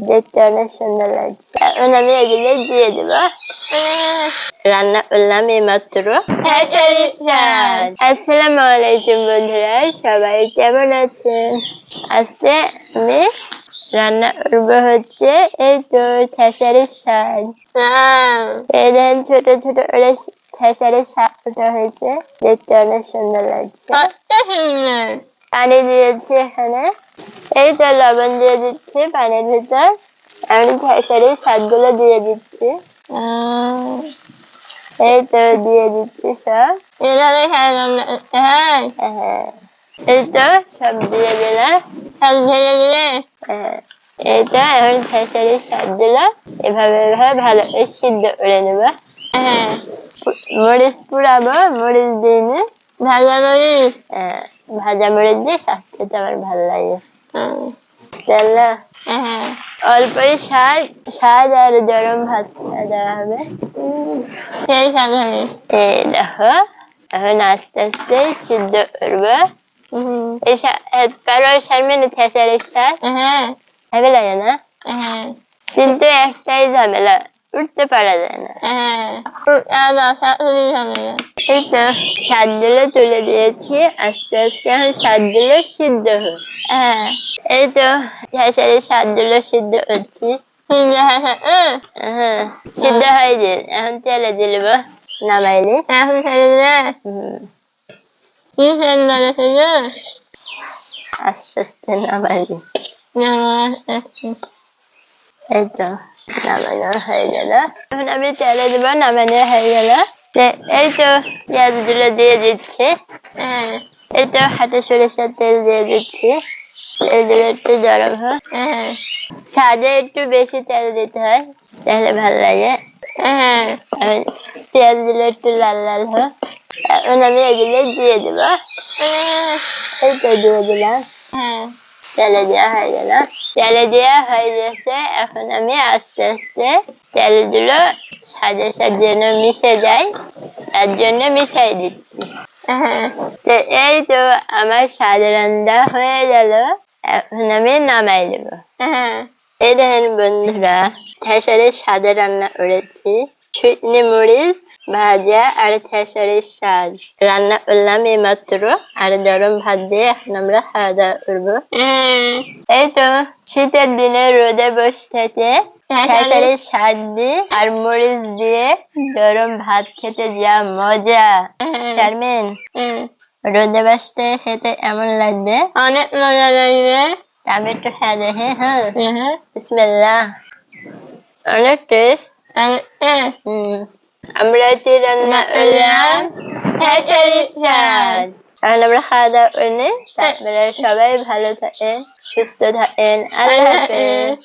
দেখতে অনেক সুন্দর লাগছে। এখন আমি এগুলো দিয়ে দেবো। রান্না করলাম এইমাত্র খেসারি শাক। আসসালামু আলাইকুম বন্ধুরা, সবাই কেমন আছেন? আজকে আমি রান্না করবো হচ্ছে এই তো খেসারি শাক। এই দেখেন ছোট ছোট করে খেসারি শাকটা হয়েছে, দেখতে অনেক সুন্দর লাগছে। পানি দিয়েছি এখানে, এই তো লবণ দিয়ে দিচ্ছি পানির ভিতর। আমি খেসারির শাকগুলো দিয়ে দিচ্ছি। এই তো দিয়ে দিচ্ছি সব। হ্যাঁ, এই তো সব দিয়ে দিলাম। সব ঢেলে দিলে এই তো এখন খেসারির শাকগুলো এভাবে ভালো করে সিদ্ধ করে নেবো। মরিচ পুড়াবো, মরিচ দিইনি, ভাজা মরিচ। ভাজা মরিচ দিয়ে শাক খেতে আমার ভালো লাগে। অল্পই শাক আর গরম ভাত দেওয়া হবে, সেই স্বাদ হবে। এই দেখো এখন আস্তে আস্তে সিদ্ধ করবো। কারো সামনে খেসারির শাক ভালো লাগে না, কিন্তু একটাই ঝামেলা, উঠতে পারা যায় না। এই তো শাকগুলো তুলে দিয়েছি, আস্তে আস্তে এখন শাকগুলো সিদ্ধ হোক। এই তো খেসারির শাকগুলো সিদ্ধ হচ্ছে। সিদ্ধ হয়ে এখন তেলে দিলব, নামাইলি এখন আস্তে আস্তে নামাইলি। এই তো নামানো হয়ে গেল, এখন আমি তেলে দেব। নামানো হয়ে গেল, এই তো পেঁয়াজ গুলো দিয়ে দিচ্ছি। এই তো হাতে সরিষার তেল দিয়ে দিচ্ছি। এগুলো একটু গরম হোক। স্বাদে একটু বেশি তেল দিতে হয়, তাহলে ভালো লাগে। পেঁয়াজ গুলো একটু লাল লাল হোক, এখন আমি এগুলো দিয়ে দেবো। এই তো দিয়ে দিলাম। তেলে দেওয়া হয়ে গেল, তেলে দেওয়া হয়ে গেছে। এখন আমি আস্তে আস্তে তেলগুলো সাজে যেন মিশে যায়, তার জন্য মিশাই দিচ্ছি। এই তো আমার স্বাদ রান্না হয়ে গেল, এখন আমি নামাই দেবো। এই দেখেন বন্ধুরা, খেসারির সাদা রান্না করেছি, শুকনো মরিচ ভাজা আর খেসারির শাক রান্না করলাম এইমাত্র, আর গরম ভাত দিয়ে এখন আমরা খাওয়া দাওয়া করবো। এই তো শীতের দিনে রোদে বসে থেকে খেসারির শাক দিয়ে আর মরিচ দিয়ে গরম ভাত খেতে যা মজা। শারমিন, রোদে বসতে খেতে এমন লাগবে, অনেক মজা লাগবে। আমি একটু খেয়ে দেখি। বিসমিল্লাহ, অনেক টেস্ট। আমরা রান্না করলাম খেসারির শাক। এখন আমরা খাওয়া দাওয়া করে নিই, তারপরে সবাই ভালো থাকেন, সুস্থ থাকেন। আল্লাহ হাফেজ।